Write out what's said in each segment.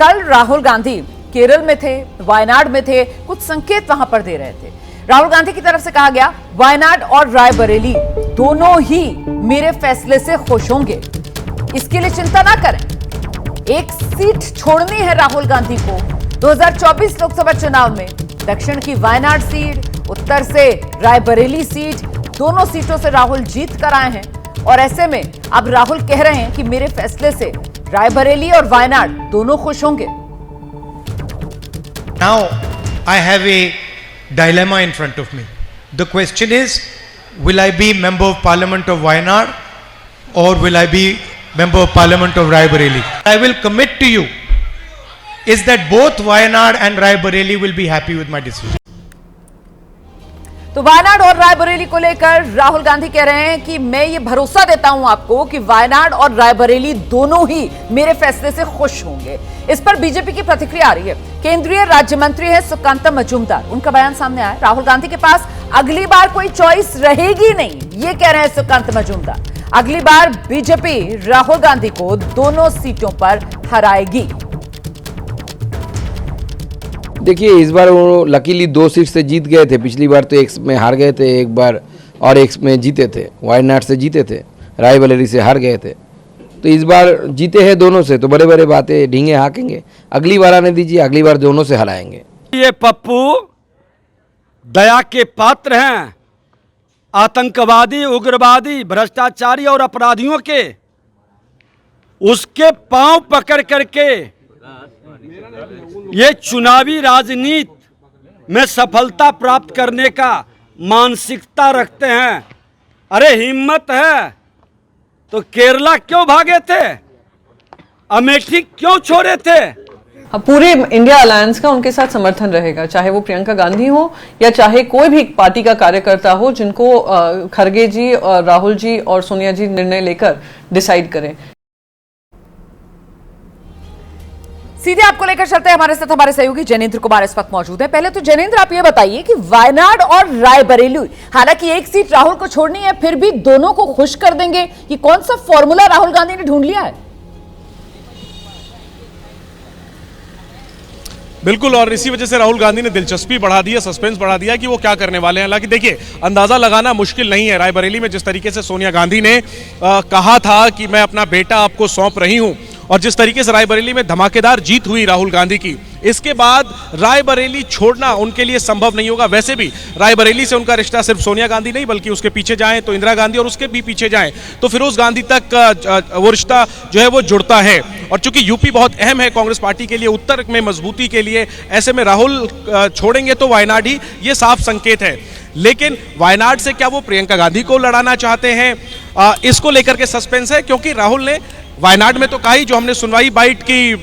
कल राहुल गांधी केरल में थे, वायनाड में थे, कुछ संकेत वहां पर दे रहे थे। राहुल गांधी की तरफ से कहा गया वायनाड और रायबरेली दोनों ही मेरे फैसले से खुश होंगे, इसके लिए चिंता ना करें। एक सीट छोड़नी है राहुल गांधी को 2024 लोकसभा चुनाव में। दक्षिण की वायनाड सीट, उत्तर से रायबरेली सीट, दोनों सीटों से राहुल जीत कर आए हैं और ऐसे में अब राहुल कह रहे हैं कि मेरे फैसले से रायबरेली और वायनाड दोनों खुश होंगे। Now I have a dilemma in front of me. The question is, will I be member of parliament of Wayanad or will I be member of parliament of Raebareli? I will commit to you is that both Wayanad and Raebareli will be happy with my decision. तो वायनाड और रायबरेली को लेकर राहुल गांधी कह रहे हैं कि मैं ये भरोसा देता हूं आपको कि वायनाड और रायबरेली दोनों ही मेरे फैसले से खुश होंगे। इस पर बीजेपी की प्रतिक्रिया आ रही है। केंद्रीय राज्य मंत्री है सुकांता मजूमदार, उनका बयान सामने आया। राहुल गांधी के पास अगली बार कोई चॉइस रहेगी नहीं, ये कह रहे हैं सुकांता मजूमदार। अगली बार बीजेपी राहुल गांधी को दोनों सीटों पर हराएगी। देखिए, इस बार वो लकीली 2 सीट से जीत गए थे। पिछली बार तो एक में हार गए थे एक बार और एक में जीते थे, वायनाड से जीते थे, रायबरेली से हार गए थे। तो इस बार जीते हैं दोनों से, तो बड़े बड़े बातें ढींगे हाँकेंगे। अगली बार आने दीजिए, अगली बार दोनों से हराएंगे। ये पप्पू दया के पात्र हैं। आतंकवादी, उग्रवादी, भ्रष्टाचारी और अपराधियों के उसके पांव पकड़ करके ये चुनावी राजनीति में सफलता प्राप्त करने का मानसिकता रखते हैं। अरे हिम्मत है तो केरला क्यों भागे थे, अमेठी क्यों छोड़े थे? पूरे इंडिया अलायंस का उनके साथ समर्थन रहेगा, चाहे वो प्रियंका गांधी हो या चाहे कोई भी पार्टी का कार्यकर्ता हो जिनको खरगे जी और राहुल जी और सोनिया जी निर्णय लेकर डिसाइड करें। सीधे आपको लेकर चलते हैं, हमारे साथ हमारे सहयोगी जैनेंद्र कुमार इस वक्त मौजूद है। पहले तो जैनेंद्र आप ये बताइए कि वायनाड और रायबरेली, हालांकि एक सीट राहुल को छोड़नी है, फिर भी दोनों को खुश कर देंगे, ये कौन सा फॉर्मूला राहुल गांधी ने ढूंढ लिया है? बिल्कुल, और इसी वजह से राहुल गांधी ने दिलचस्पी बढ़ा दी है, सस्पेंस बढ़ा दिया कि वो क्या करने वाले हैं। हालांकि देखिए, अंदाजा लगाना मुश्किल नहीं है। रायबरेली में जिस तरीके से सोनिया गांधी ने कहा था कि मैं अपना बेटा आपको सौंप रही हूं, और जिस तरीके से रायबरेली में धमाकेदार जीत हुई राहुल गांधी की, इसके बाद रायबरेली छोड़ना उनके लिए संभव नहीं होगा। वैसे भी रायबरेली से उनका रिश्ता सिर्फ सोनिया गांधी नहीं, बल्कि उसके पीछे जाएं तो इंदिरा गांधी, और उसके भी पीछे जाएं तो फिरोज गांधी तक वो रिश्ता जो है वो जुड़ता है। और चूंकि यूपी बहुत अहम है कांग्रेस पार्टी के लिए, उत्तर में मजबूती के लिए, ऐसे में राहुल छोड़ेंगे तो वायनाड ही, ये साफ संकेत है। लेकिन वायनाड से क्या वो प्रियंका गांधी को लड़ाना चाहते हैं, इसको लेकर के सस्पेंस है। क्योंकि राहुल ने वायनाड में तो कहा ही, जो हमने सुनवाई बाइट की,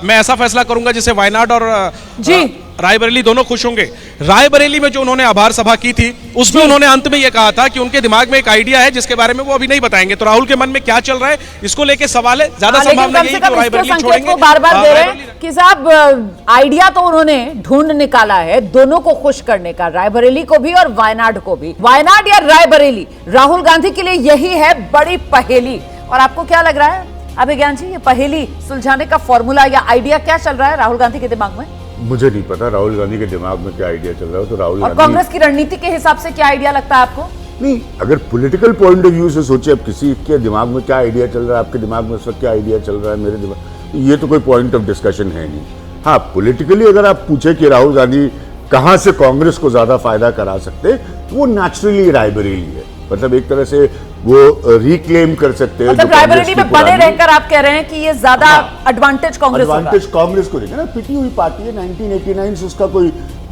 मैं ऐसा फैसला करूंगा जिससे वायनाड और रायबरेली दोनों खुश होंगे। रायबरेली में जो उन्होंने आभार सभा की थी, उसमें उन्होंने अंत में यह कहा था कि उनके दिमाग में एक आइडिया है जिसके बारे में वो अभी नहीं बताएंगे। तो राहुल के मन में क्या चल रहा है, इसको लेके सवाल है। ज्यादा संभावना यही कि रायबरेली छोड़ेंगे। बार-बार दे रहे हैं कि साहब आइडिया तो उन्होंने ढूंढ निकाला है दोनों को खुश करने का, रायबरेली को भी और वायनाड को भी। वायनाड या रायबरेली, राहुल गांधी के लिए यही है बड़ी पहेली। और आपको क्या लग रहा है अभिज्ञान जी, ये पहेली सुलझाने का फॉर्मूला या आइडिया क्या चल रहा है राहुल गांधी के दिमाग में? मुझे नहीं पता राहुल गांधी के दिमाग में क्या आइडिया चल रहा है। तो राहुल और कांग्रेस की रणनीति के हिसाब से क्या आइडिया लगता है आपको? नहीं, अगर पॉलिटिकल पॉइंट ऑफ व्यू से सोचे, अब किसी के दिमाग में क्या आइडिया चल रहा है, आपके दिमाग में उस वक्त क्या आइडिया चल रहा है, मेरे दिमाग, ये तो कोई पॉइंट ऑफ डिस्कशन है नहीं। हाँ, पॉलिटिकली अगर आप पूछे कि राहुल गांधी कहाँ से कांग्रेस को ज्यादा फायदा करा सकते, तो वो नेचुरली रायबरेली है। मतलब एक तरह से वो रिक्लेम कर सकते हैं। मतलब रायबरेली में बने रहकर आप कह रहे हैं कि ये ज्यादा एडवांटेज कांग्रेस को देगा ना। पिटी हुई पार्टी है 1989 से,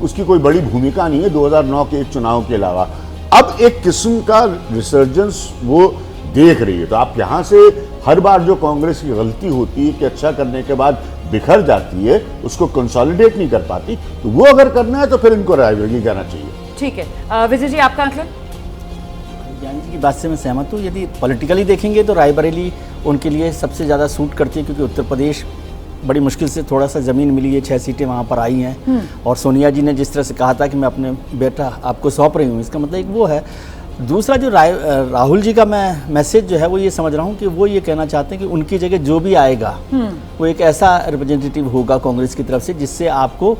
उसकी कोई बड़ी भूमिका नहीं है 2009 के एक चुनाव के अलावा। अब एक किस्म का रिसर्जेंस वो देख रही है। तो आप यहाँ से हर बार जो कांग्रेस की गलती होती है कि अच्छा करने के बाद बिखर जाती है, उसको कंसोलिडेट नहीं कर पाती, तो वो अगर करना है तो फिर इनको रायबरेली कहना चाहिए। ठीक है, विजय जी आपका आंकलन? ज्ञान जी की बात से मैं सहमत हूँ। यदि पॉलिटिकली देखेंगे तो रायबरेली उनके लिए सबसे ज़्यादा सूट करती है, क्योंकि उत्तर प्रदेश बड़ी मुश्किल से थोड़ा सा ज़मीन मिली है, 6 सीटें वहाँ पर आई हैं। और सोनिया जी ने जिस तरह से कहा था कि मैं अपने बेटा आपको सौंप रही हूँ, इसका मतलब एक वो है। दूसरा जो राहुल जी का मैं मैसेज जो है वो ये समझ रहा हूँ कि वो ये कहना चाहते हैं कि उनकी जगह जो भी आएगा वो एक ऐसा रिप्रेजेंटेटिव होगा कांग्रेस की तरफ से जिससे आपको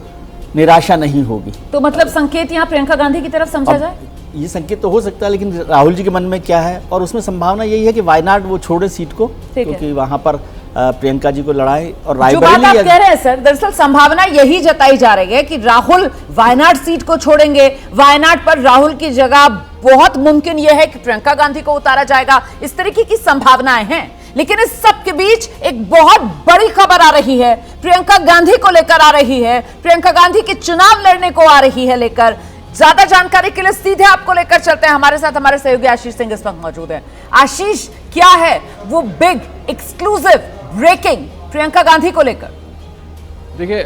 निराशा नहीं होगी। तो मतलब संकेत यहाँ प्रियंका गांधी की तरफ समझा जाए? ये संकेत तो हो सकता है, लेकिन राहुल जी के मन में क्या है, और उसमें संभावना यही है कि वायनाड वो छोड़े सीट को, क्योंकि वहां पर प्रियंका जी को लड़ाई और जो बात आप कह रहे हैं सर, दरअसल संभावना यही जताई जा रही है कि राहुल वायनाड सीट को छोड़ेंगे, वायनाड पर राहुल की जगह बहुत मुमकिन यह है कि प्रियंका गांधी को उतारा जाएगा। इस तरीके की संभावनाएं हैं, लेकिन इस सब के बीच एक बहुत बड़ी खबर आ रही है, प्रियंका गांधी को लेकर आ रही है, प्रियंका गांधी के चुनाव लड़ने को आ रही है लेकर। ज्यादा जानकारी के लिए सीधे आपको लेकर चलते हैं, हमारे साथ हमारे सहयोगी आशीष सिंह इस वक्त मौजूद हैं। आशीष, क्या है वो big exclusive breaking Priyanka Gandhi को लेकर? देखिए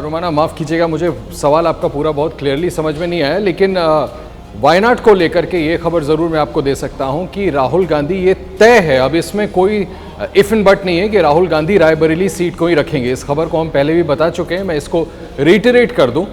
रोमाना, माफ़ कीजिएगा, मुझे सवाल आपका पूरा बहुत क्लियरली समझ में नहीं आया, लेकिन वायनाड को लेकर के ये खबर ज़रूर मैं आपको दे सकता हूँ कि राहुल गांधी, ये तय है, अब इसमें कोई इफ एंड बट नहीं है कि राहुल गांधी रायबरेली सीट को ही रखेंगे। इस खबर को हम पहले भी बता चुके हैं, मैं इसको रिटरेट कर दूं।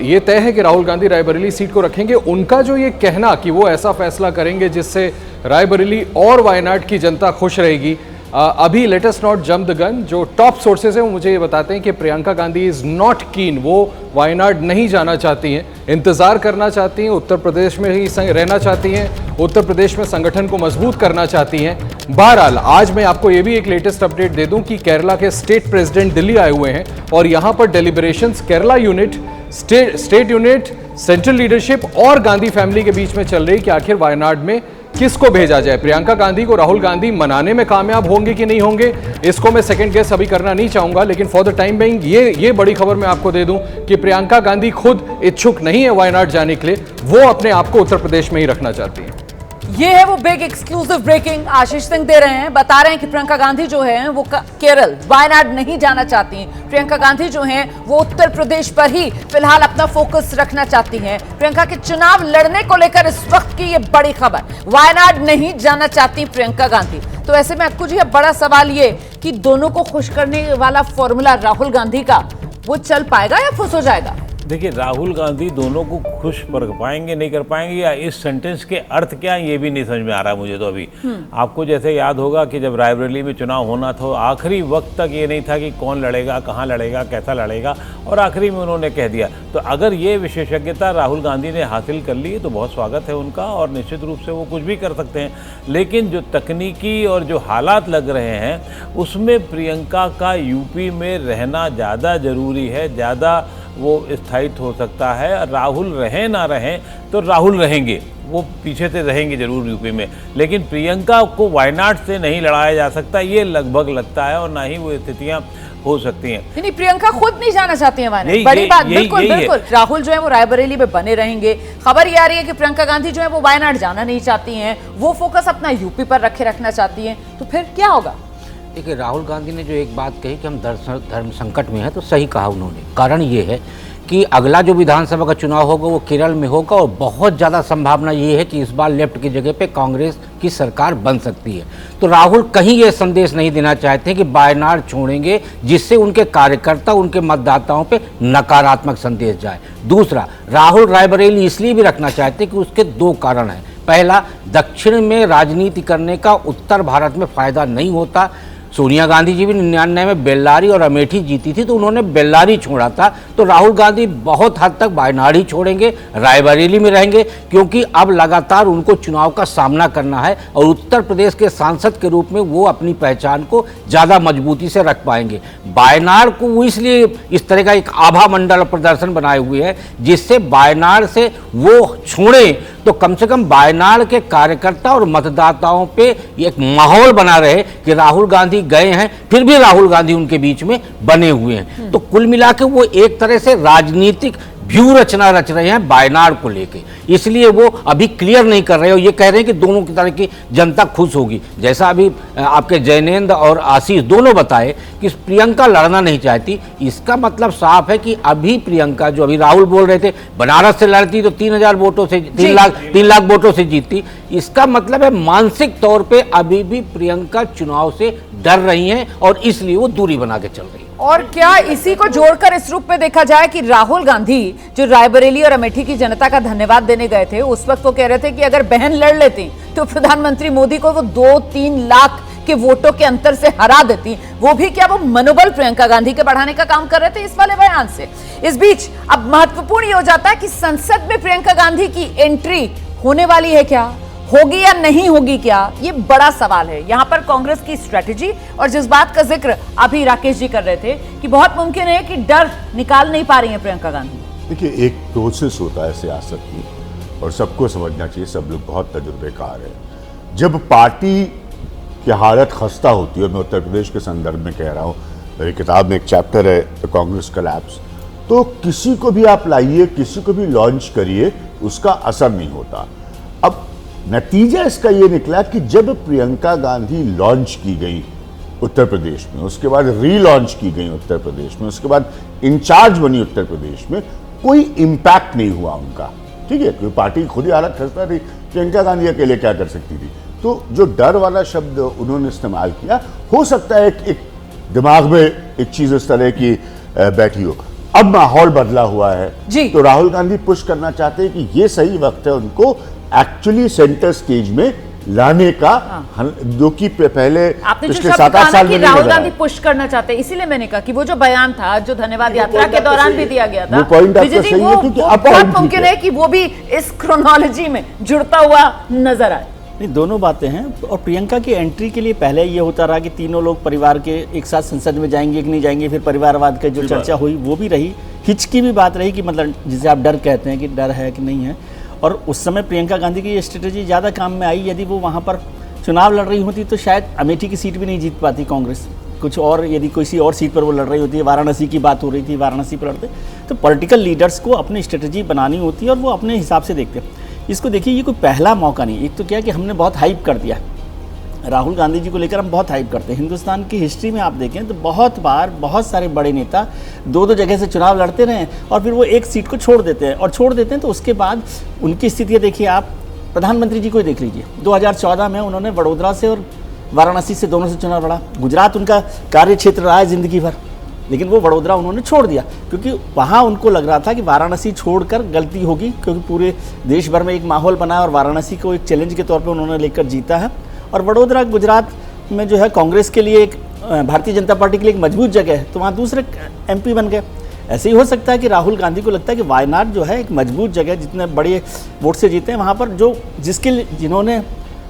ये तय है कि राहुल गांधी रायबरेली सीट को रखेंगे। उनका जो ये कहना कि वो ऐसा फैसला करेंगे जिससे रायबरेली और वायनाड की जनता खुश रहेगी, अभी let us not jump the gun. जो टॉप सोर्सेज हैं वो मुझे ये बताते हैं कि प्रियंका गांधी इज़ नॉट कीन, वो वायनाड नहीं जाना चाहती हैं, इंतज़ार करना चाहती हैं, उत्तर प्रदेश में ही रहना चाहती हैं, उत्तर प्रदेश में संगठन को मजबूत करना चाहती हैं। बहरहाल आज मैं आपको ये भी एक लेटेस्ट अपडेट दे दूं कि केरला के स्टेट प्रेसिडेंट दिल्ली आए हुए हैं और यहाँ पर deliberations Kerala unit, state unit, central leadership और गांधी फैमिली के बीच में चल रही कि आखिर वायनाड में किसको भेजा जाए। प्रियंका गांधी को राहुल गांधी मनाने में कामयाब होंगे कि नहीं होंगे, इसको मैं सेकंड गेस अभी करना नहीं चाहूंगा, लेकिन फॉर द टाइम बिंग ये बड़ी खबर मैं आपको दे दूं कि प्रियंका गांधी खुद इच्छुक नहीं है वायनाड जाने के लिए, वो अपने आप को उत्तर प्रदेश में ही रखना चाहती हैं। ये है वो big exclusive breaking Ashish Singh दे रहे हैं, बता रहे हैं कि प्रियंका गांधी जो है वो केरल, वायनाड नहीं जाना चाहती। प्रियंका गांधी जो हैं वो उत्तर प्रदेश पर ही फिलहाल अपना फोकस रखना चाहती हैं। प्रियंका के चुनाव लड़ने को लेकर इस वक्त की ये बड़ी खबर, वायनाड नहीं जाना चाहती प्रियंका गांधी। तो ऐसे में अक्कू जी, अब बड़ा सवाल ये कि दोनों को खुश करने वाला फॉर्मूला राहुल गांधी का, वो चल पाएगा या फुस हो जाएगा? देखिए, राहुल गांधी दोनों को खुश कर पाएंगे नहीं कर पाएंगे, या इस सेंटेंस के अर्थ क्या है ये भी नहीं समझ में आ रहा मुझे तो अभी। आपको जैसे याद होगा कि जब रायबरेली में चुनाव होना था, आखिरी वक्त तक ये नहीं था कि कौन लड़ेगा, कहाँ लड़ेगा, कैसा लड़ेगा, और आखिरी में उन्होंने कह दिया। तो अगर ये विशेषज्ञता राहुल गांधी ने हासिल कर ली तो बहुत स्वागत है उनका, और निश्चित रूप से वो कुछ भी कर सकते हैं। लेकिन जो तकनीकी और जो हालात लग रहे हैं उसमें प्रियंका का यूपी में रहना ज़्यादा ज़रूरी है, ज़्यादा वो स्थायित्व हो सकता है। राहुल रहें ना रहें तो राहुल रहेंगे, वो पीछे से रहेंगे जरूर यूपी में, लेकिन प्रियंका को वायनाड से नहीं लड़ाया जा सकता, ये लगभग लगता है, और ना ही वो स्थितियां हो सकती हैं। नहीं, प्रियंका खुद नहीं जाना चाहती है वायनाड, बड़ी बात। बिल्कुल बिल्कुल, राहुल जो है वो रायबरेली में बने रहेंगे। खबर ये आ रही है कि प्रियंका गांधी जो है वो वायनाड जाना नहीं चाहती हैं, वो फोकस अपना यूपी पर रखना चाहती हैं। तो फिर क्या होगा? देखिए, राहुल गांधी ने जो एक बात कही कि हम धर्म संकट में हैं, तो सही कहा उन्होंने। कारण ये है कि अगला जो विधानसभा का चुनाव होगा वो केरल में होगा, और बहुत ज़्यादा संभावना ये है कि इस बार लेफ्ट की जगह पे कांग्रेस की सरकार बन सकती है। तो राहुल कहीं ये संदेश नहीं देना चाहते कि वायनाड छोड़ेंगे, जिससे उनके कार्यकर्ता, उनके मतदाताओं पे नकारात्मक संदेश जाए। दूसरा, राहुल रायबरेली इसलिए भी रखना चाहते कि उसके दो कारण हैं। पहला, दक्षिण में राजनीति करने का उत्तर भारत में फायदा नहीं होता। सोनिया गांधी जी भी 99 में बेल्लारी और अमेठी जीती थी, तो उन्होंने बेल्लारी छोड़ा था। तो राहुल गांधी बहुत हद तक वायनाड ही छोड़ेंगे, रायबरेली में रहेंगे, क्योंकि अब लगातार उनको चुनाव का सामना करना है, और उत्तर प्रदेश के सांसद के रूप में वो अपनी पहचान को ज़्यादा मजबूती से रख पाएंगे। वायनाड को वो इसलिए इस तरह का एक आभा मंडल प्रदर्शन बनाए हुए है, जिससे वायनाड से वो छोड़ें तो कम से कम वायनाड के कार्यकर्ता और मतदाताओं पे एक माहौल बना रहे कि राहुल गांधी गए हैं, फिर भी राहुल गांधी उनके बीच में बने हुए हैं। तो कुल मिला के वो एक तरह से राजनीतिक व्यू रचना रच रहे हैं वायनाड को लेके, इसलिए वो अभी क्लियर नहीं कर रहे और ये कह रहे हैं कि दोनों की तरह की जनता खुश होगी। जैसा अभी आपके जैनेंद्र और आशीष दोनों बताए कि प्रियंका लड़ना नहीं चाहती, इसका मतलब साफ है कि अभी प्रियंका, जो अभी राहुल बोल रहे थे बनारस से लड़ती तो 3,000 वोटों से 3 लाख वोटों से जीतती, इसका मतलब है मानसिक तौर पर अभी भी प्रियंका चुनाव से डर रही हैं और इसलिए वो दूरी बना के चल रही है। और क्या इसी को जोड़कर इस रूप में देखा जाए कि राहुल गांधी जो रायबरेली और अमेठी की जनता का धन्यवाद देने गए थे, उस वक्त वो कह रहे थे कि अगर बहन लड़ लेती तो प्रधानमंत्री मोदी को वो 2-3 लाख के वोटों के अंतर से हरा देती, वो भी क्या वो मनोबल प्रियंका गांधी के बढ़ाने का काम कर रहे थे इस वाले बयान से। इस बीच अब महत्वपूर्ण ये हो जाता है कि संसद में प्रियंका गांधी की एंट्री होने वाली है क्या, होगी या नहीं होगी क्या, ये बड़ा सवाल है। यहां पर कांग्रेस की स्ट्रेटेजी और जिस बात का जिक्र अभी राकेश जी कर रहे थे कि बहुत मुमकिन है कि डर निकाल नहीं पा रही है प्रियंका गांधी। देखिए, एक प्रोसेस होता है सियासत की और सबको समझना चाहिए, सब लोग बहुत तजुर्बेकार हैं। जब पार्टी की हालत खस्ता होती है, मैं उत्तर प्रदेश के संदर्भ में कह रहा हूँ, मेरी किताब में एक चैप्टर है कांग्रेस कोलैप्स, तो किसी को भी आप लाइए, किसी को भी लॉन्च करिए, उसका असर नहीं होता। अब नतीजा इसका ये निकला कि जब प्रियंका गांधी लॉन्च की गई उत्तर प्रदेश में, उसके बाद रीलॉन्च की गई उत्तर प्रदेश में, उसके बाद इंचार्ज बनी उत्तर प्रदेश में, कोई इंपैक्ट नहीं हुआ उनका। ठीक है, क्योंकि पार्टी खुद ही हालत खस्ता थी, प्रियंका गांधी अकेले क्या कर सकती थी। तो जो डर वाला शब्द उन्होंने इस्तेमाल किया, हो सकता है एक दिमाग में एक चीज इस तरह की बैठी हो। अब माहौल बदला हुआ है जी। तो राहुल गांधी पुश करना चाहते हैं कि ये सही वक्त है उनको एक्चुअली सेंटर स्टेज में लाने का, जो कि पहले आपने जो पिछले शब्द 7-8 कहा साल ना में कि नहीं राहुल नजर आया। गांधी पुश करना चाहते हैं, इसीलिए मैंने कहा कि वो जो बयान था, जो धन्यवाद यात्रा के दौरान भी दिया गया था, वो पॉइंट आपका विजय जी, सही है, क्योंकि अब बहुत टाइम ठीक मुमकिन है कि वो भी इस क्रोनोलॉजी में जुड़ता हुआ नजर आए। नहीं, दोनों बातें हैं। और प्रियंका की एंट्री के लिए पहले ये होता रहा कि तीनों लोग परिवार के एक साथ संसद में जाएंगे कि नहीं जाएंगे, फिर परिवारवाद की जो चर्चा हुई वो भी रही, हिच की भी बात रही कि मतलब जिसे आप डर कहते हैं कि डर है कि नहीं है। और उस समय प्रियंका गांधी की ये स्ट्रेटेजी ज़्यादा काम में आई। यदि वो वहाँ पर चुनाव लड़ रही होती तो शायद अमेठी की सीट भी नहीं जीत पाती कांग्रेस, कुछ और यदि किसी और सीट पर वो लड़ रही होती है, वाराणसी की बात हो रही थी, वाराणसी पर लड़ते, तो पॉलिटिकल लीडर्स को अपनी स्ट्रेटजी बनानी होती है और वो अपने हिसाब से देखते हैं। इसको देखिए, ये कोई पहला मौका नहीं। एक तो क्या है कि हमने बहुत हाइप कर दिया, राहुल गांधी जी को लेकर हम बहुत हाइप करते हैं। हिंदुस्तान की हिस्ट्री में आप देखें तो बहुत बार बहुत सारे बड़े नेता 2-2 जगह से चुनाव लड़ते रहे और फिर वो एक सीट को छोड़ देते हैं, और छोड़ देते हैं तो उसके बाद उनकी स्थितियाँ देखिए। आप प्रधानमंत्री जी को ही देख लीजिए, 2014 में उन्होंने वडोदरा से और वाराणसी से दोनों से चुनाव लड़ा। गुजरात उनका कार्य क्षेत्र रहा है ज़िंदगी भर, लेकिन वो वडोदरा उन्होंने छोड़ दिया क्योंकि वहाँ उनको लग रहा था कि वाराणसी छोड़कर गलती होगी, क्योंकि पूरे देश भर में एक माहौल बना और वाराणसी को एक चैलेंज के तौर पे उन्होंने लेकर जीता है। और वडोदरा गुजरात में जो है कांग्रेस के लिए एक, भारतीय जनता पार्टी के लिए एक मजबूत जगह है, तो वहाँ दूसरे एमपी बन गए। ऐसे ही हो सकता है कि राहुल गांधी को लगता है कि वायनाड जो है एक मजबूत जगह, जितने बड़े वोट से जीते हैं वहाँ पर, जो जिन्होंने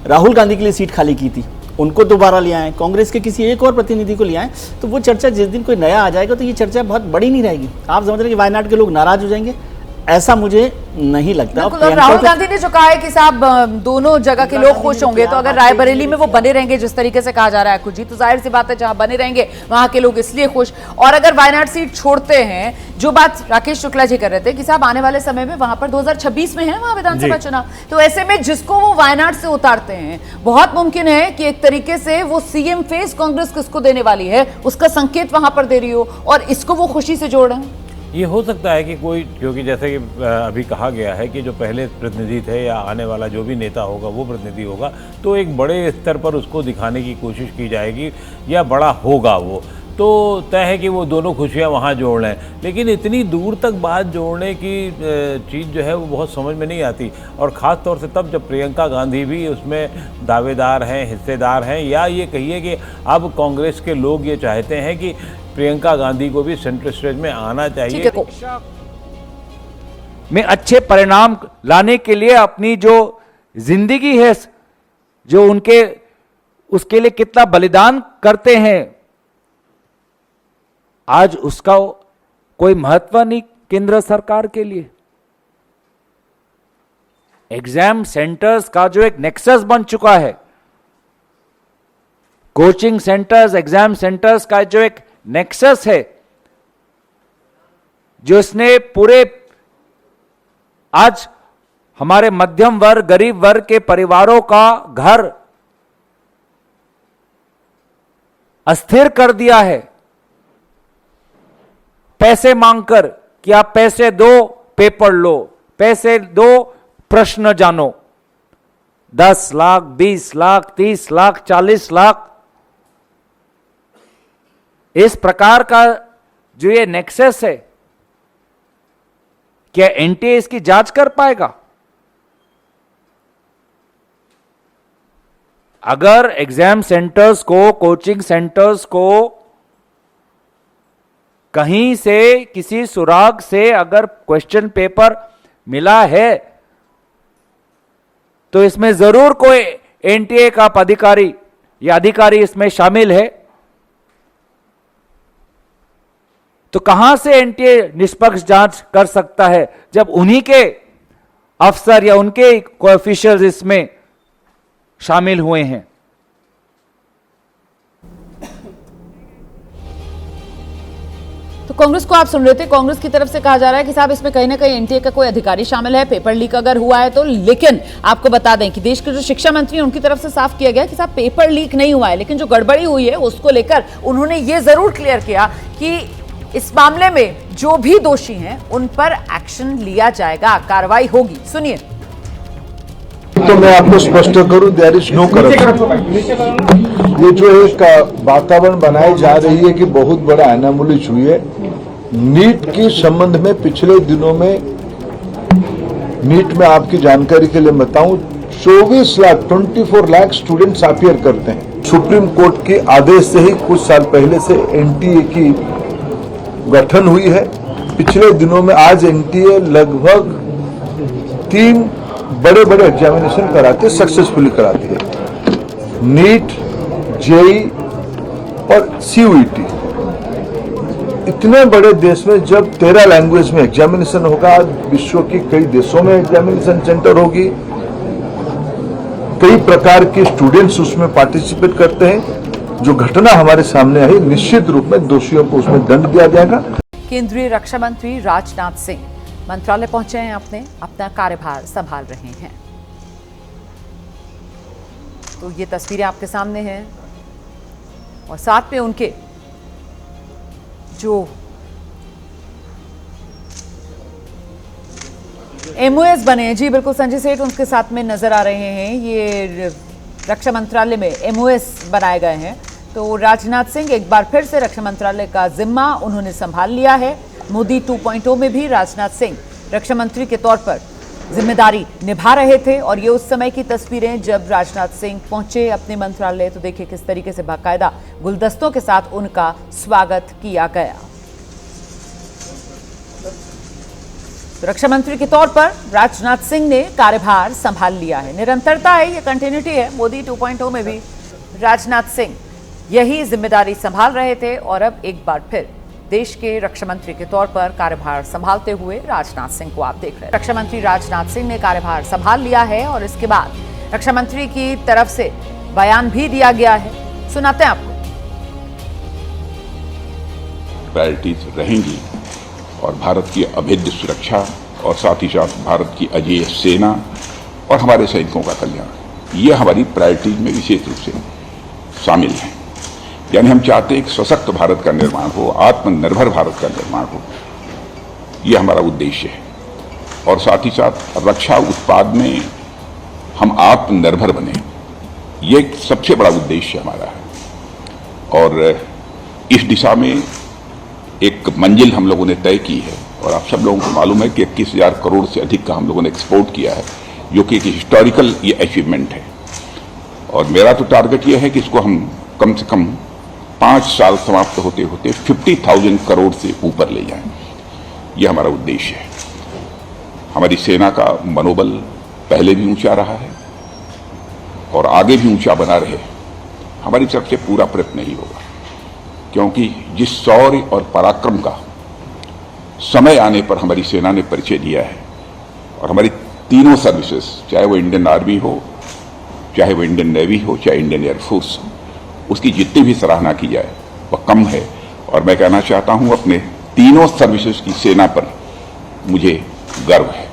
राहुल गांधी के लिए सीट खाली की थी उनको दोबारा ले आए, कांग्रेस के किसी एक और प्रतिनिधि को ले आए, तो वो चर्चा जिस दिन कोई नया आ जाएगा तो ये चर्चा बहुत बड़ी नहीं रहेगी। आप समझ रहे हैं कि वायनाड के लोग नाराज हो जाएंगे, ऐसा मुझे नहीं लगता। और राहुल गांधी ने जो कहा है कि साहब दोनों जगह के लोग खुश होंगे, तो अगर रायबरेली में वो बने रहेंगे जिस तरीके से कहा जा रहा है कुछ जी, तो जाहिर सी बात है जहां बने रहेंगे वहां के लोग इसलिए खुश। और अगर वायनाड सीट छोड़ते हैं, जो बात राकेश शुक्ला जी कर रहे थे कि साहब आने वाले समय में वहां पर 2026 में है वहां विधानसभा चुनाव, तो ऐसे में जिसको वो वायनाड से उतारते हैं, बहुत मुमकिन है कि एक तरीके से वो सीएम फेस कांग्रेस किसको देने वाली है उसका संकेत वहां पर दे रही हो, और इसको वो खुशी से जोड़ रहे हैं। ये हो सकता है कि कोई, क्योंकि जैसे कि अभी कहा गया है कि जो पहले प्रतिनिधि थे या आने वाला जो भी नेता होगा वो प्रतिनिधि होगा, तो एक बड़े स्तर पर उसको दिखाने की कोशिश की जाएगी या बड़ा होगा वो, तो तय है कि वो दोनों खुशियाँ वहाँ जोड़ लें। लेकिन इतनी दूर तक बात जोड़ने की चीज़ जो है वो बहुत समझ में नहीं आती, और ख़ास तौर से तब जब प्रियंका गांधी भी उसमें दावेदार हैं, हिस्सेदार हैं, या ये कहिए कि अब कांग्रेस के लोग ये चाहते हैं कि प्रियंका गांधी को भी सेंट्रल स्टेज में आना चाहिए में अच्छे परिणाम लाने के लिए अपनी जो जिंदगी है, जो उनके उसके लिए कितना बलिदान करते हैं, आज उसका कोई महत्व नहीं केंद्र सरकार के लिए। एग्जाम सेंटर्स का जो एक नेक्सस बन चुका है, कोचिंग सेंटर्स, एग्जाम सेंटर्स का जो एक नेक्सस है, जो इसने पूरे आज हमारे मध्यम वर्ग, गरीब वर्ग के परिवारों का घर अस्थिर कर दिया है, पैसे मांगकर कि आप पैसे दो पेपर लो, पैसे दो प्रश्न जानो, 10 लाख, 20 लाख, 30 लाख, 40 लाख, इस प्रकार का जो ये नेक्सस है, क्या एनटीए इसकी जांच कर पाएगा? अगर एग्जाम सेंटर्स को, कोचिंग सेंटर्स को कहीं से किसी सुराग से अगर क्वेश्चन पेपर मिला है तो इसमें जरूर कोई एनटीए का अधिकारी या अधिकारी इसमें शामिल है। तो कहां से एनटीए निष्पक्ष जांच कर सकता है जब उन्हीं के अफसर या उनके ऑफिशियल्स इसमें शामिल हुए हैं? तो कांग्रेस को आप सुन रहे थे, कांग्रेस की तरफ से कहा जा रहा है कि साहब इसमें कहीं ना कहीं एनटीए का कोई अधिकारी शामिल है, पेपर लीक अगर हुआ है तो। लेकिन आपको बता दें कि देश के जो शिक्षा मंत्री हैं उनकी तरफ से साफ किया गया कि साहब पेपर लीक नहीं हुआ है, लेकिन जो गड़बड़ी हुई है उसको लेकर उन्होंने ये जरूर क्लियर किया कि इस मामले में जो भी दोषी हैं उन पर एक्शन लिया जाएगा, कार्रवाई होगी। सुनिए। तो मैं आपको स्पष्ट करूं, देयर इज नो करप्शन। ये जो एक वातावरण बनाई जा रही है कि बहुत बड़ा एनामोली हुई है नीट के संबंध में। पिछले दिनों में नीट में आपकी जानकारी के लिए बताऊं 24 लाख स्टूडेंट्स अपियर करते हैं। सुप्रीम कोर्ट के आदेश से ही कुछ साल पहले से एनटीए की गठन हुई है। पिछले दिनों में आज एनटीए लगभग 3 बड़े बड़े एग्जामिनेशन कराते, सक्सेसफुली कराती है। नीट, जेई और सीयूईटी। इतने बड़े देश में जब 13 लैंग्वेज में एग्जामिनेशन होगा, विश्व की कई देशों में एग्जामिनेशन सेंटर होगी, कई प्रकार के स्टूडेंट्स उसमें पार्टिसिपेट करते हैं। जो घटना हमारे सामने आई, निश्चित रूप में दोषियों को उसमें दंड दिया जाएगा। केंद्रीय रक्षा मंत्री राजनाथ सिंह मंत्रालय पहुंचे हैं, अपना कार्यभार संभाल रहे हैं। तो ये तस्वीरें आपके सामने हैं और साथ में उनके जो एमओएस बने हैं, जी बिल्कुल संजय सेठ उनके साथ में नजर आ रहे हैं। ये रक्षा मंत्रालय में एमओएस बनाए गए हैं। तो राजनाथ सिंह एक बार फिर से रक्षा मंत्रालय का जिम्मा उन्होंने संभाल लिया है। मोदी 2.0 में भी राजनाथ सिंह रक्षा मंत्री के तौर पर जिम्मेदारी निभा रहे थे और ये उस समय की तस्वीरें जब राजनाथ सिंह पहुंचे अपने मंत्रालय। तो देखिए किस तरीके से बाकायदा गुलदस्तों के साथ उनका स्वागत किया गया। तो रक्षा मंत्री के तौर पर राजनाथ सिंह ने कार्यभार संभाल लिया है। निरंतरता है, ये कंटिन्यूटी है। मोदी 2.0 में भी राजनाथ सिंह यही जिम्मेदारी संभाल रहे थे और अब एक बार फिर देश के रक्षा मंत्री के तौर पर कार्यभार संभालते हुए राजनाथ सिंह को आप देख रहे हैं। रक्षा मंत्री राजनाथ सिंह ने कार्यभार संभाल लिया है और इसके बाद रक्षा मंत्री की तरफ से बयान भी दिया गया है, सुनाते हैं आपको। प्रायोरिटीज रहेंगी और भारत की अभेद्य सुरक्षा और साथ ही साथ भारत की अजेय सेना और हमारे सैनिकों का कल्याण, ये हमारी प्रायोरिटीज में विशेष रूप से शामिल है। यानी हम चाहते हैं कि सशक्त भारत का निर्माण हो, आत्मनिर्भर भारत का निर्माण हो, ये हमारा उद्देश्य है। और साथ ही साथ रक्षा उत्पाद में हम आत्मनिर्भर बने, ये सबसे बड़ा उद्देश्य हमारा है। और इस दिशा में एक मंजिल हम लोगों ने तय की है और आप सब लोगों को मालूम है कि 21,000 करोड़ से अधिक का हम लोगों ने एक्सपोर्ट किया है, जो कि एक हिस्टोरिकल ये अचीवमेंट है। और मेरा तो टारगेट ये है कि इसको हम कम से कम 5 साल समाप्त होते होते 50,000 करोड़ से ऊपर ले जाएं। ये हमारा उद्देश्य है। हमारी सेना का मनोबल पहले भी ऊंचा रहा है और आगे भी ऊंचा बना रहे। हमारी तरफ से पूरा प्रयत्न ही होगा, क्योंकि जिस शौर्य और पराक्रम का समय आने पर हमारी सेना ने परिचय दिया है और हमारी तीनों सर्विसेज, चाहे वो इंडियन आर्मी हो, चाहे वो इंडियन नेवी हो, चाहे इंडियन एयरफोर्स, उसकी जितनी भी सराहना की जाए वह कम है। और मैं कहना चाहता हूं अपने तीनों सर्विसेज की सेना पर मुझे गर्व है।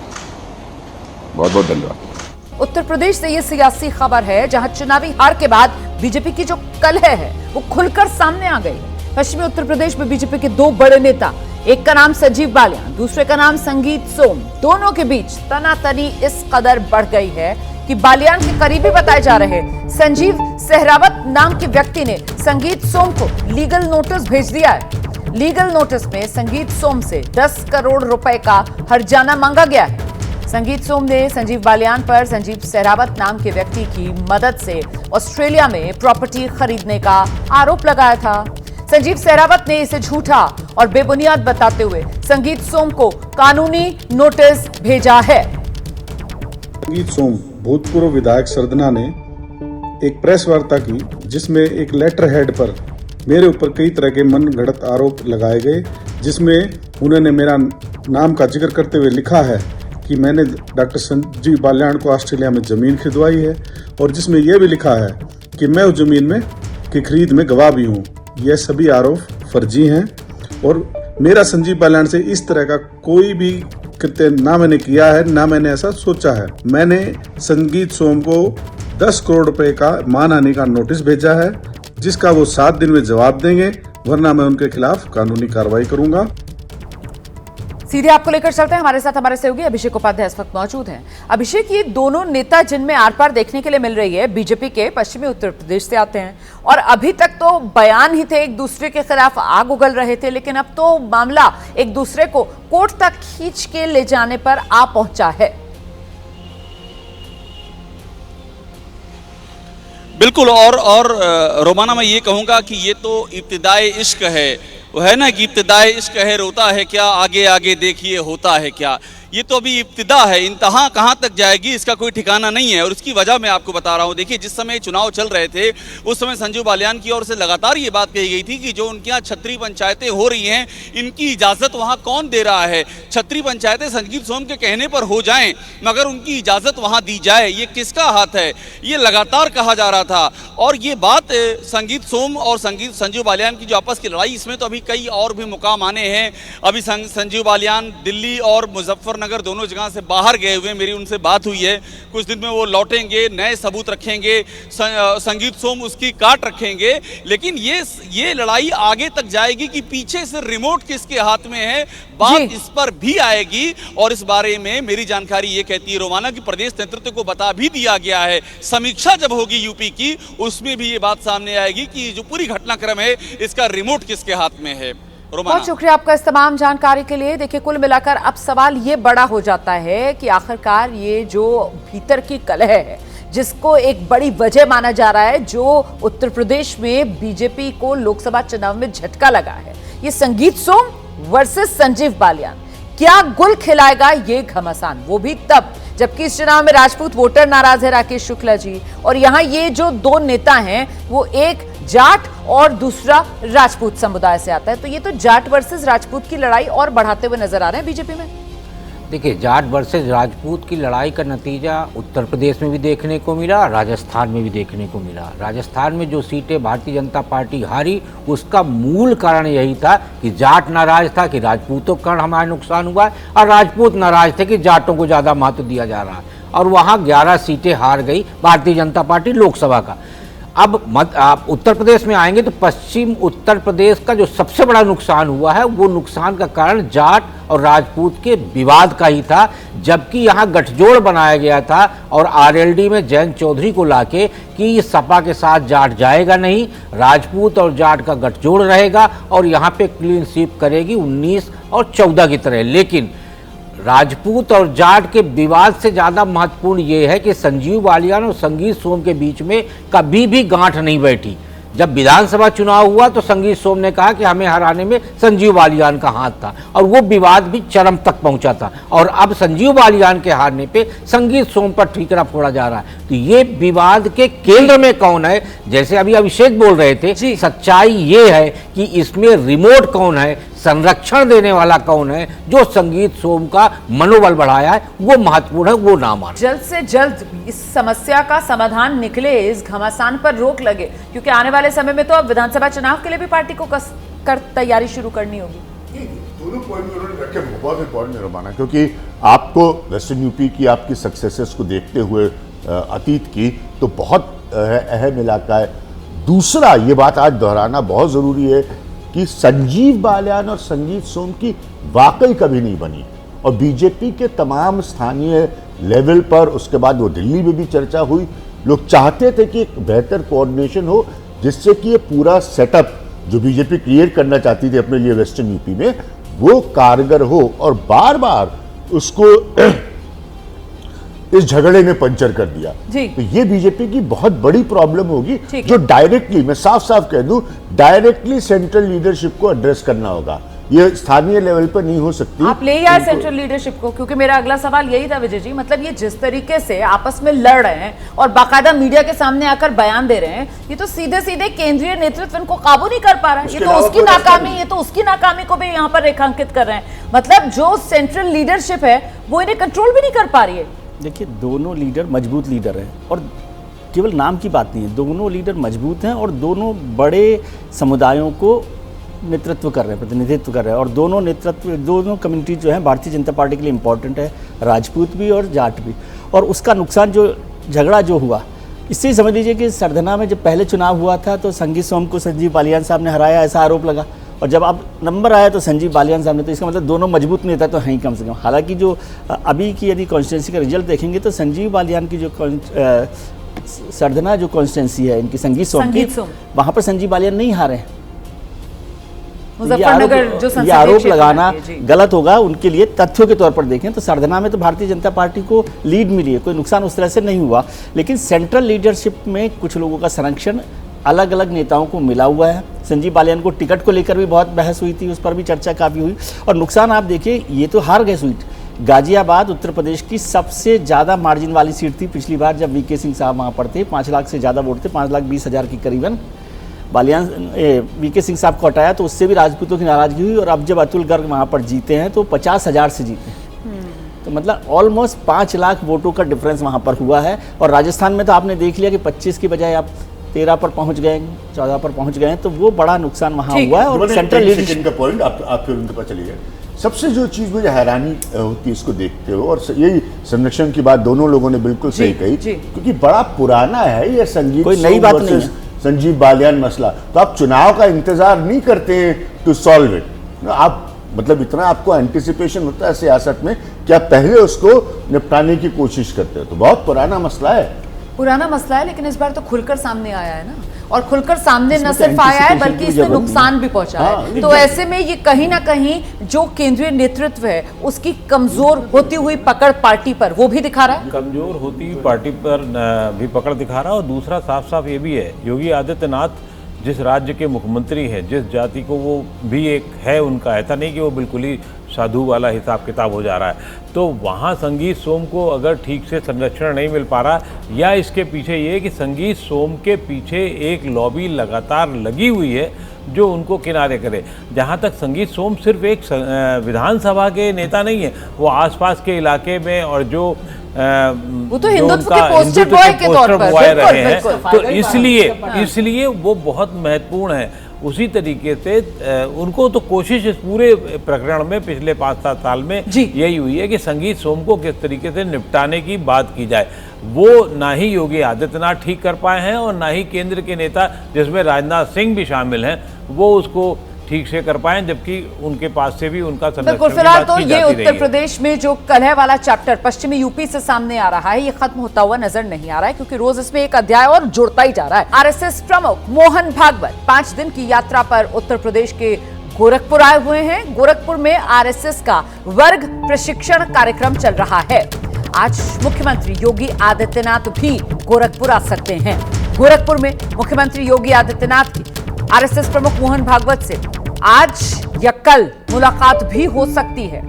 बहुत बहुत धन्यवाद। उत्तर प्रदेश से ये सियासी खबर है जहां चुनावी हार के बाद बीजेपी की जो कलह है वो खुलकर सामने आ गई है। पश्चिमी उत्तर प्रदेश में बीजेपी के 2 बड़े नेता, एक का नाम संजीव बालियान, दूसरे का नाम संगीत सोम, दोनों के बीच तनातनी इस कदर बढ़ गई है कि बालियान के करीबी बताए जा रहे संजीव सहरावत नाम के व्यक्ति ने संगीत सोम को लीगल नोटिस भेज दिया है। लीगल नोटिस में संगीत सोम से 10 करोड़ रुपए का हर्जाना मांगा गया है। संगीत सोम ने संजीव बालियान पर संजीव सहरावत नाम के व्यक्ति की मदद से ऑस्ट्रेलिया में प्रॉपर्टी खरीदने का आरोप लगाया था। संजीव सहरावत ने इसे झूठा और बेबुनियाद बताते हुए संगीत सोम को कानूनी नोटिस भेजा है। संगीत सोम भूतपूर्व विधायक सरदना ने एक प्रेस वार्ता की जिसमें एक लेटर हेड पर मेरे ऊपर कई तरह के मनगढ़ंत आरोप लगाए गए, जिसमें उन्होंने मेरा नाम का जिक्र करते हुए लिखा है कि मैंने डॉक्टर संजीव बालियान को ऑस्ट्रेलिया में ज़मीन खरीदवाई है, और जिसमें यह भी लिखा है कि मैं उस ज़मीन में की खरीद में गवाह भी हूँ। यह सभी आरोप फर्जी हैं और मेरा संजीव बालियान से इस तरह का कोई भी कृत्य ना मैंने किया है, ना मैंने ऐसा सोचा है। मैंने संगीत सोम को 10 करोड़ रुपए का मानहानि का नोटिस भेजा है, जिसका वो 7 दिन में जवाब देंगे, वरना मैं उनके खिलाफ कानूनी कार्रवाई करूंगा। सीधे आपको लेकर चलते हैं, हमारे साथ हमारे सहयोगी अभिषेक उपाध्याय इस वक्त मौजूद हैं। अभिषेक, ये दोनों नेता जिनमें आर पार देखने के लिए मिल रही है, बीजेपी के पश्चिमी उत्तर प्रदेश से आते हैं और अभी तक तो बयान ही थे, एक दूसरे के खिलाफ आग उगल रहे थे, लेकिन अब तो मामला एक दूसरे को कोर्ट तक खींच के ले जाने पर आ पहुंचा है। बिल्कुल, और रोमाना मैं ये कहूंगा कि ये तो इब्तिदाए इश्क है, वो है ना कि इब्तिदाए इश्क है, रोता है क्या, आगे आगे देखिए होता है क्या। ये तो अभी इब्तिदा है, इंतहा कहाँ तक जाएगी इसका कोई ठिकाना नहीं है। और इसकी वजह मैं आपको बता रहा हूँ। देखिए, जिस समय चुनाव चल रहे थे उस समय संजीव बालियान की ओर से लगातार ये बात कही गई थी कि जो उनके यहाँ छत्री पंचायतें हो रही हैं, इनकी इजाज़त वहाँ कौन दे रहा है। छत्री पंचायतें संगीत सोम के कहने पर हो जाएं, मगर उनकी इजाज़त वहाँ दी जाए, ये किसका हाथ है, ये लगातार कहा जा रहा था। और ये बात संगीत सोम और संजीव बालियान की जो आपस की लड़ाई, इसमें तो अभी कई और भी मुकाम आने हैं। अभी संजीव बालियान दिल्ली और मुजफ्फरनगर दोनों जगह से बाहर गए हुए, मेरी उनसे बात हुई है, कुछ दिन में वो लौटेंगे, नए सबूत रखेंगे, संगीत सोम उसकी काट रखेंगे। लेकिन ये लड़ाई आगे तक जाएगी कि पीछे से रिमोट किसके हाथ में है, बात इस पर भी आएगी। और इस बारे में मेरी जानकारी ये कहती है रोमाना कि प्रदेश नेतृत्व को बता भी दिया गया है, समीक्षा जब होगी यूपी की उसमें भी ये बात सामने आएगी कि जो पूरी घटनाक्रम है इसका रिमोट किसके हाथ में है। बहुत शुक्रिया आपका इस तमाम जानकारी के लिए। देखिए, कुल मिलाकर अब सवाल ये बड़ा हो जाता है कि आखिरकार ये जो भीतर की कलह है, जिसको एक बड़ी वजह माना जा रहा है, जो उत्तर प्रदेश में बीजेपी को लोकसभा चुनाव में झटका लगा है, ये संगीत सोम वर्सेस संजीव बालियान, क्या गुल खिलाएगा ये घमासान, वो भी तब जबकि इस चुनाव में राजपूत वोटर नाराज है, राकेश शुक्ला जी, और यहाँ ये जो दो नेता हैं वो एक जाट और दूसरा राजपूत समुदाय से आता है। तो ये तो जाट वर्सेस राजपूत की लड़ाई और बढ़ाते हुए नजर आ रहे हैं बीजेपी में। देखिए, जाट वर्सेस राजपूत की लड़ाई का नतीजा उत्तर प्रदेश में भी देखने को मिला, राजस्थान में भी देखने को मिला। राजस्थान में जो सीटें भारतीय जनता पार्टी हारी, उसका मूल कारण यही था कि जाट नाराज था कि राजपूतों के कारण हमारा नुकसान हुआ है, और राजपूत नाराज थे कि जाटों को ज़्यादा महत्व दिया जा रहा है। और वहाँ 11 सीटें हार गई भारतीय जनता पार्टी लोकसभा का। अब आप उत्तर प्रदेश में आएंगे तो पश्चिम उत्तर प्रदेश का जो सबसे बड़ा नुकसान हुआ है, वो नुकसान का कारण जाट और राजपूत के विवाद का ही था। जबकि यहाँ गठजोड़ बनाया गया था और आरएलडी में जयंत चौधरी को लाके कि सपा के साथ जाट जाएगा नहीं, राजपूत और जाट का गठजोड़ रहेगा और यहाँ पे क्लीन स्वीप करेगी 19 और 14 की तरह। लेकिन राजपूत और जाट के विवाद से ज़्यादा महत्वपूर्ण ये है कि संजीव बालियान और संगीत सोम के बीच में कभी भी गांठ नहीं बैठी। जब विधानसभा चुनाव हुआ तो संगीत सोम ने कहा कि हमें हराने में संजीव बालियान का हाथ था, और वो विवाद भी चरम तक पहुंचा था। और अब संजीव बालियान के हारने पे संगीत सोम पर ठीकरा फोड़ा जा रहा है। तो ये विवाद के केंद्र में कौन है, जैसे अभी अभिषेक बोल रहे थे, सच्चाई ये है कि इसमें रिमोट कौन है, संरक्षण देने वाला कौन है, जो संगीत सोम का मनोबल बढ़ाया है, वो महत्वपूर्ण है, वो नाम आ। जल्द से जल्द इस समस्या का समाधान निकले, इस घमासान पर रोक लगे, क्योंकि आने वाले समय में तो अब विधानसभा चुनाव के लिए भी पार्टी को कर तैयारी शुरू करनी होगी। दोनों पॉइंट उन्होंने रखे बहुत इंपॉर्टेंट है रोमाना, क्योंकि आपको वेस्टर्न यूपी की आपकी सक्सेसेस को देखते हुए अतीत की तो बहुत अहम इलाका है। दूसरा ये बात आज दोहराना बहुत ज़रूरी है कि संजीव बालियान और संगीत सोम की वाकई कभी नहीं बनी। और बीजेपी के तमाम स्थानीय लेवल पर, उसके बाद वो दिल्ली में भी चर्चा हुई, लोग चाहते थे कि एक बेहतर कोऑर्डिनेशन हो जिससे कि ये पूरा सेटअप जो बीजेपी क्रिएट करना चाहती थी अपने लिए वेस्टर्न यूपी में वो कारगर हो, और बार बार उसको इस झगड़े ने पंचर कर दिया। तो ये बीजेपी की बहुत बड़ी प्रॉब्लम होगी जो डायरेक्टली, मैं साफ साफ कह दूं, डायरेक्टली सेंट्रल लीडरशिप को एड्रेस करना होगा, ये स्थानीय लेवल पर नहीं हो सकती। आप ले आए सेंट्रल लीडरशिप को, क्योंकि मेरा अगला सवाल यही था विजय जी, मतलब ये जिस तरीके से आपस में लड़ रहे हैं और बाकायदा मीडिया के सामने आकर बयान दे रहे हैं, ये तो सीधे सीधे केंद्रीय नेतृत्व इनको काबू नहीं कर पा रहा है। ये तो उसकी नाकामी, ये तो उसकी नाकामी को भी यहाँ पर रेखांकित कर रहे हैं। मतलब जो सेंट्रल लीडरशिप है वो इन्हें कंट्रोल भी नहीं कर पा रही है। देखिए, दोनों लीडर मजबूत लीडर हैं, और केवल नाम की बात नहीं है, दोनों लीडर मजबूत हैं और दोनों बड़े समुदायों को नेतृत्व कर रहे हैं, प्रतिनिधित्व कर रहे हैं, और दोनों कम्युनिटी जो है भारतीय जनता पार्टी के लिए इम्पोर्टेंट है, राजपूत भी और जाट भी। और उसका नुकसान, जो झगड़ा जो हुआ, इससे ही समझ लीजिए कि सरधना में जब पहले चुनाव हुआ था तो संगीत सोम को संजीव बालियान साहब ने हराया, ऐसा आरोप लगा, और जब अब नंबर आया तो संजीव बालियान साहब ने, तो इसका मतलब दोनों मजबूत नेता तो हैं ही कम से कम। हालांकि जो अभी की यदि कॉन्स्टिट्यूंसी का रिजल्ट देखेंगे तो संजीव बालियान की जो सरधना जो कॉन्स्टिट्यूंसी है इनकी संगीत सोम की, वहाँ पर संजीव बालियान नहीं हारे हैं। ये आरोप लगाना गलत होगा उनके लिए। तथ्यों के तौर पर देखें तो सरधना में तो भारतीय जनता पार्टी को लीड मिली है, कोई नुकसान उस तरह से नहीं हुआ, लेकिन सेंट्रल लीडरशिप में कुछ लोगों का संरक्षण अलग अलग नेताओं को मिला हुआ है। संजीव बालियान को टिकट को लेकर भी बहुत बहस हुई थी, उस पर भी चर्चा काफ़ी हुई, और नुकसान आप देखिए, ये तो हार गए सीट। गाजियाबाद उत्तर प्रदेश की सबसे ज़्यादा मार्जिन वाली सीट थी पिछली बार जब वीके सिंह साहब वहाँ पर थे, 5 लाख से ज़्यादा वोट थे, 5,20,000 की करीबन। बालियान वीके सिंह साहब को हटाया तो उससे भी राजपूतों की नाराजगी हुई, और अब जब अतुल गर्ग वहाँ पर जीते हैं तो 50,000 से जीते हैं, तो मतलब ऑलमोस्ट 5 लाख वोटों का डिफरेंस वहाँ पर हुआ है। और राजस्थान में तो आपने देख लिया कि 25 की बजाय आप 13 पर पहुँच गए, 14 पर पहुँच गए, तो वो बड़ा नुकसान वहाँ हुआ है। और सेंट्रल लीडरशिप का पॉइंट आप फिर उनके पास चलिए। सबसे जो चीज़ मुझे हैरानी होती है इसको देखते हो, और यही संरक्षण की बात दोनों लोगों ने बिल्कुल सही कही, क्योंकि बड़ा पुराना है ये संगीत, कोई नई बात नहीं है, संजीव बालियान मसला। तो आप चुनाव का इंतजार नहीं करते टू सॉल्व इट, आप मतलब इतना आपको एंटिसिपेशन होता है सियासत में कि आप पहले उसको निपटाने की कोशिश करते हो। तो बहुत पुराना मसला है, लेकिन इस बार तो खुलकर सामने आया है ना, और खुलकर सामने न सिर्फ आया है बल्कि इससे नुकसान भी पहुंचा है। तो ऐसे में ये कहीं ना कहीं जो केंद्रीय नेतृत्व है उसकी कमजोर होती हुई पकड़ पार्टी पर वो भी दिखा रहा है, कमजोर होती हुई पार्टी पर भी पकड़ दिखा रहा है। और दूसरा साफ साफ ये भी है, योगी आदित्यनाथ जिस राज्य के मुख्यमंत्री हैं, जिस जाति को वो भी एक है उनका, ऐसा नहीं कि वो बिल्कुल ही साधु वाला हिसाब किताब हो जा रहा है, तो वहाँ संगीत सोम को अगर ठीक से संरक्षण नहीं मिल पा रहा, या इसके पीछे ये कि संगीत सोम के पीछे एक लॉबी लगातार लगी हुई है जो उनको किनारे करे। जहाँ तक संगीत सोम सिर्फ एक विधानसभा के नेता नहीं है, वो आसपास के इलाके में और जो वो तो हिंदुत्व के पोस्टर बॉय के तौर पर रहे हैं, तो इसलिए वो बहुत महत्वपूर्ण है। उसी तरीके से उनको तो कोशिश इस पूरे प्रकरण में पिछले 5-7 साल में यही हुई है कि संगीत सोम को किस तरीके से निपटाने की बात की जाए। वो ना ही योगी आदित्यनाथ ठीक कर पाए हैं और ना ही केंद्र के नेता जिसमें राजनाथ सिंह भी शामिल हैं वो उसको ठीक से कर पाए, जबकि उनके पास से भी उनका बिल्कुल। फिलहाल तो ये उत्तर प्रदेश में जो कलह वाला चैप्टर पश्चिमी यूपी से सामने आ रहा है, ये खत्म होता हुआ नजर नहीं आ रहा है, क्योंकि रोज इसमें एक अध्याय और जुड़ता ही जा रहा है। आरएसएस प्रमुख मोहन भागवत 5 दिन की यात्रा पर उत्तर प्रदेश के गोरखपुर आए हुए हैं। गोरखपुर में आरएसएस का वर्ग प्रशिक्षण कार्यक्रम चल रहा है। आज मुख्यमंत्री योगी आदित्यनाथ भी गोरखपुर आ सकते हैं। गोरखपुर में मुख्यमंत्री योगी आदित्यनाथ की आरएसएस प्रमुख मोहन भागवत से आज या कल मुलाकात भी हो सकती है।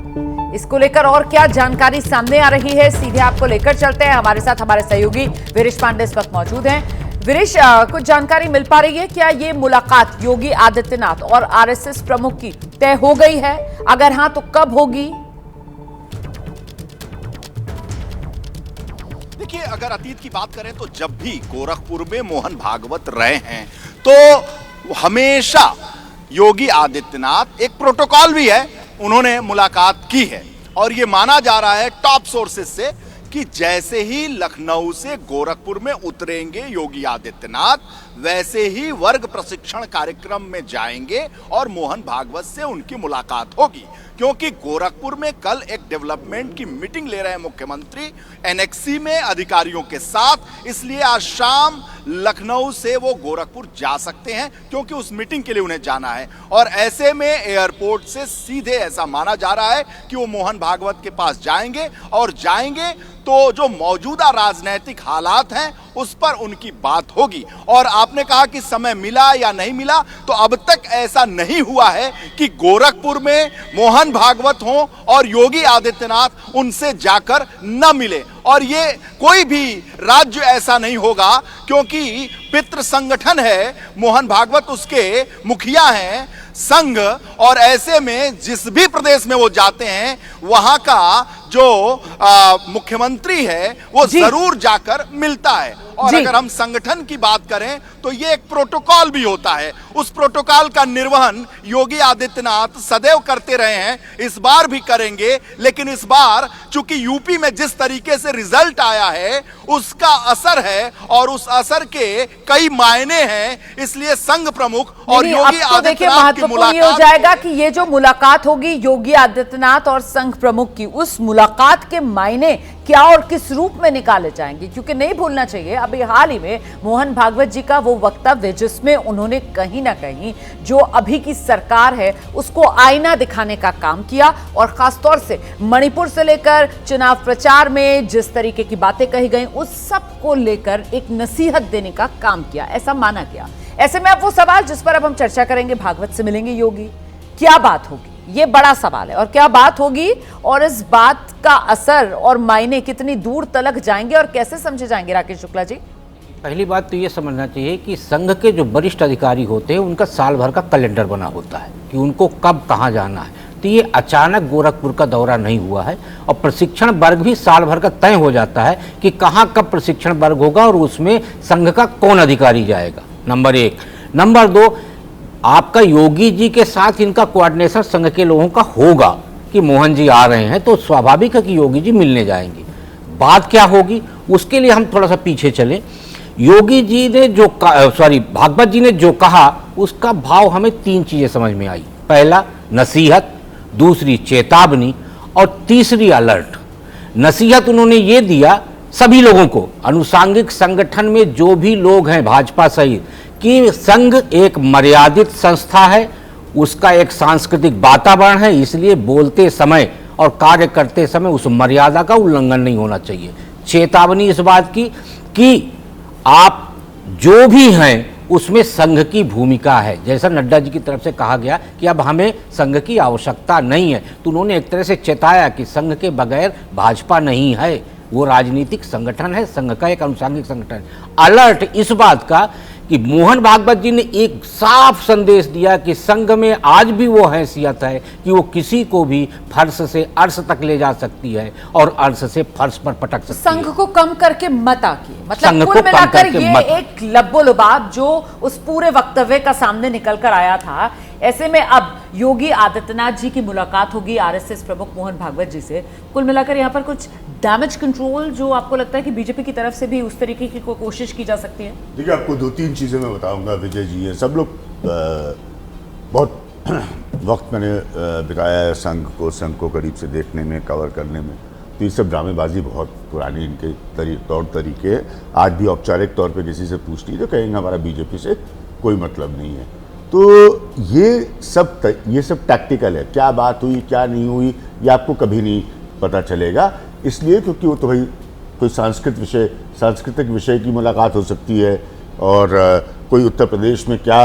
इसको लेकर और क्या जानकारी सामने आ रही है, सीधे आपको लेकर चलते हैं। हमारे साथ हमारे सहयोगी वीरेश पांडे इस वक्त मौजूद हैं। वीरेश, कुछ जानकारी मिल पा रही है क्या? ये मुलाकात योगी आदित्यनाथ और आरएसएस प्रमुख की तय हो गई है? अगर हाँ तो कब होगी? देखिए, अगर अतीत की बात करें तो जब भी गोरखपुर में मोहन भागवत रहे हैं तो हमेशा योगी आदित्यनाथ, एक प्रोटोकॉल भी है, उन्होंने मुलाकात की है। और ये माना जा रहा है टॉप सोर्सेज से कि जैसे ही लखनऊ से गोरखपुर में उतरेंगे योगी आदित्यनाथ, वैसे ही वर्ग प्रशिक्षण कार्यक्रम में जाएंगे और मोहन भागवत से उनकी मुलाकात होगी। क्योंकि गोरखपुर में कल एक डेवलपमेंट की मीटिंग ले रहे हैं मुख्यमंत्री एनेक्सी में अधिकारियों के साथ, इसलिए आज शाम लखनऊ से वो गोरखपुर जा सकते हैं क्योंकि उस मीटिंग के लिए उन्हें जाना है। और ऐसे में एयरपोर्ट से सीधे ऐसा माना जा रहा है कि वो मोहन भागवत के पास जाएंगे और जाएंगे तो जो मौजूदा राजनीतिक हालात हैं उस पर उनकी बात होगी। और आपने कहा कि समय मिला या नहीं मिला, तो अब तक ऐसा नहीं हुआ है कि गोरखपुर में मोहन भागवत हों और योगी आदित्यनाथ उनसे जाकर न मिले। और ये कोई भी राज्य ऐसा नहीं होगा क्योंकि पितृ संगठन है मोहन भागवत, उसके मुखिया हैं संघ, और ऐसे में जिस भी प्रदेश में वो जाते हैं वहां का जो मुख्यमंत्री है वो जरूर जाकर मिलता है। और अगर हम संगठन की बात करें तो ये एक प्रोटोकॉल भी होता है, उस प्रोटोकॉल का निर्वहन योगी आदित्यनाथ सदैव करते रहे हैं, इस बार भी करेंगे। लेकिन इस बार चूंकि यूपी में जिस तरीके से रिजल्ट आया है उसका असर है और उस असर के कई मायने हैं, इसलिए संघ प्रमुख और योगी आदित्यनाथ की मुलाकात हो जाएगा कि ये जो मुलाकात होगी योगी आदित्यनाथ और संघ प्रमुख की, उस मुलाकात के मायने क्या और किस रूप में निकाले जाएंगे। क्योंकि नहीं भूलना चाहिए अभी हाल ही में मोहन भागवत जी का वो वक्तव्य जिसमें उन्होंने कहीं ना कहीं जो अभी की सरकार है उसको आईना दिखाने का काम किया, और खासतौर से मणिपुर से लेकर चुनाव प्रचार में जिस तरीके की बातें कही गई उस सब को लेकर एक नसीहत देने का काम किया, ऐसा माना गया। ऐसे में अब वो सवाल जिस पर अब हम चर्चा करेंगे, भागवत से मिलेंगे योगी, क्या बात होगी, ये बड़ा सवाल है। और क्या बात होगी और इस बात का असर और मायने कितनी दूर तलक जाएंगे और कैसे समझे जाएंगे, राकेश शुक्ला जी? पहली बात तो ये समझना चाहिए कि संघ के जो वरिष्ठ अधिकारी होते हैं उनका साल भर का कैलेंडर बना होता है कि उनको कब कहाँ जाना है। तो ये अचानक गोरखपुर का दौरा नहीं हुआ है, और प्रशिक्षण वर्ग भी साल भर का तय हो जाता है कि कहाँ कब प्रशिक्षण वर्ग होगा और उसमें संघ का कौन अधिकारी जाएगा, नंबर एक। नंबर दो, आपका योगी जी के साथ इनका कोऑर्डिनेशन संघ के लोगों का होगा कि मोहन जी आ रहे हैं तो स्वाभाविक है कि योगी जी मिलने जाएंगे। बात क्या होगी उसके लिए हम थोड़ा सा पीछे चले। योगी जी ने जो भागवत जी ने जो कहा उसका भाव हमें तीन चीजें समझ में आई। पहला नसीहत, दूसरी चेतावनी और तीसरी अलर्ट। नसीहत उन्होंने ये दिया सभी लोगों को, अनुसांगिक संगठन में जो भी लोग हैं भाजपा सहित, कि संघ एक मर्यादित संस्था है, उसका एक सांस्कृतिक वातावरण है, इसलिए बोलते समय और कार्य करते समय उस मर्यादा का उल्लंघन नहीं होना चाहिए। चेतावनी इस बात की कि आप जो भी हैं उसमें संघ की भूमिका है। जैसा नड्डा जी की तरफ से कहा गया कि अब हमें संघ की आवश्यकता नहीं है, तो उन्होंने एक तरह से चेताया कि संघ के बगैर भाजपा नहीं है, वो राजनीतिक संगठन है, संघ का एक अनुसांगिक संगठन। अलर्ट इस बात का कि मोहन भागवत जी ने एक साफ संदेश दिया कि संघ में आज भी वो हैसियत है कि वो किसी को भी फर्श से अर्श तक ले जा सकती है और अर्श से फर्श पर पटक सकती है। संघ को कम करके मत आके, मतलब कुल मिलाकर ये एक लब्बो-लुबाब जो उस पूरे वक्तव्य का सामने निकल कर आया था। ऐसे में अब योगी आदित्यनाथ जी की मुलाकात होगी आरएसएस प्रमुख मोहन भागवत जी से। कुल मिलाकर यहाँ पर कुछ डैमेज कंट्रोल जो आपको लगता है कि बीजेपी की तरफ से भी उस तरीके की कोई कोशिश की जा सकती है? देखिए, आपको दो तीन चीज़ें मैं बताऊंगा। विजय जी, ये सब लोग बहुत वक्त मैंने बिताया है संघ को करीब से देखने में, कवर करने में, तो ये सब ड्रामेबाजी बहुत पुरानी इनके तौर तरीके हैं। आज भी औपचारिक तौर पे किसी से पूछ लीजिए तो कहेंगे हमारा बीजेपी से कोई मतलब नहीं है। तो ये सब टैक्टिकल है। क्या बात हुई क्या नहीं हुई ये आपको कभी नहीं पता चलेगा, इसलिए क्योंकि वो तो भाई कोई सांस्कृतिक विषय की मुलाकात हो सकती है, और कोई उत्तर प्रदेश में क्या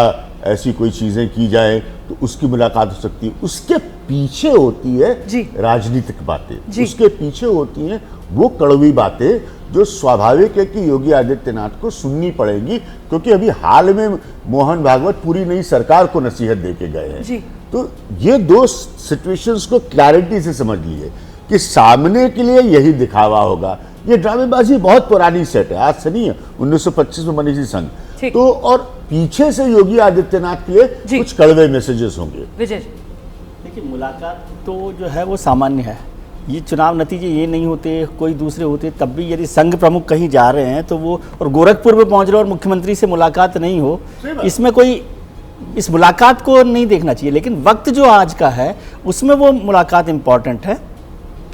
ऐसी कोई चीज़ें की जाए तो उसकी मुलाकात हो सकती है। उसके पीछे होती है राजनीतिक बातें, उसके पीछे होती हैं वो कड़वी बातें जो स्वाभाविक है कि योगी आदित्यनाथ को सुननी पड़ेगी, क्योंकि अभी हाल में मोहन भागवत पूरी नई सरकार को नसीहत दे के गए हैं। तो ये दो सिचुएशंस को क्लैरिटी से समझ लिए कि सामने के लिए यही दिखावा होगा। ये ड्रामेबाजी बहुत पुरानी सेट है, आज से नहीं है, 1925 में बनी थी संघ। तो और पीछे से योगी आदित्यनाथ के लिए कुछ कड़वे मैसेजेस होंगे। देखिए, मुलाकात तो जो है वो सामान्य है, ये चुनाव नतीजे ये नहीं होते, कोई दूसरे होते, तब भी यदि संघ प्रमुख कहीं जा रहे हैं तो वो, और गोरखपुर में पहुंच रहे और मुख्यमंत्री से मुलाकात नहीं हो, इसमें कोई, इस मुलाकात को नहीं देखना चाहिए। लेकिन वक्त जो आज का है उसमें वो मुलाकात इम्पॉर्टेंट है,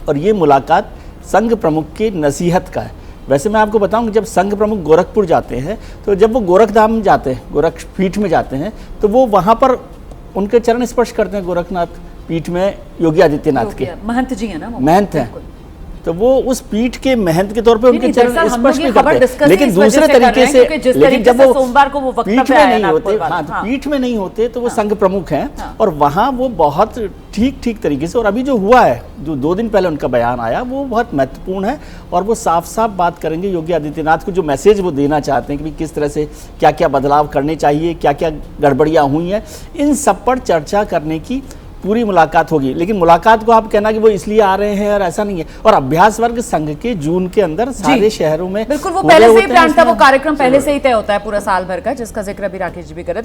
और ये मुलाकात संघ प्रमुख की नसीहत का है। वैसे मैं आपको बताऊं कि जब संघ प्रमुख गोरखपुर जाते हैं, तो जब वो गोरखधाम जाते हैं, गोरखपीठ में जाते हैं, तो वो वहाँ पर उनके चरण स्पर्श करते हैं गोरखनाथ पीठ में योगी आदित्यनाथ के। महंत जी है ना वो, महंत हैं, तो वो उस पीठ के महंत के तौर पे उनके चरण स्पर्श भी खबर करते हैं। लेकिन दूसरे तरीके से, लेकिन जब वो सोमवार को वो पीठ में नहीं होते, हाँ, पीठ में नहीं होते तो वो संघ प्रमुख हैं, और वहाँ वो बहुत ठीक तरीके से, और अभी जो हुआ है, जो 2 दिन पहले उनका बयान आया, वो बहुत महत्वपूर्ण है, और वो साफ साफ बात करेंगे योगी आदित्यनाथ को, जो मैसेज वो देना चाहते हैं कि किस तरह से क्या क्या बदलाव करने चाहिए, क्या क्या गड़बड़ियाँ हुई हैं, इन सब पर चर्चा करने की पूरी मुलाकात होगी। लेकिन मुलाकात को आप कहना कि वो इसलिए आ रहे हैं, और ऐसा नहीं है। और अभ्यास वर्ग संघ के जून के अंदर सारे शहरों में बिल्कुल वो पहले से ही प्लान था, वो कार्यक्रम पहले से ही तय होता है पूरा साल भर का, जिसका जिक्र अभी राकेश जी भी कर रहे थे।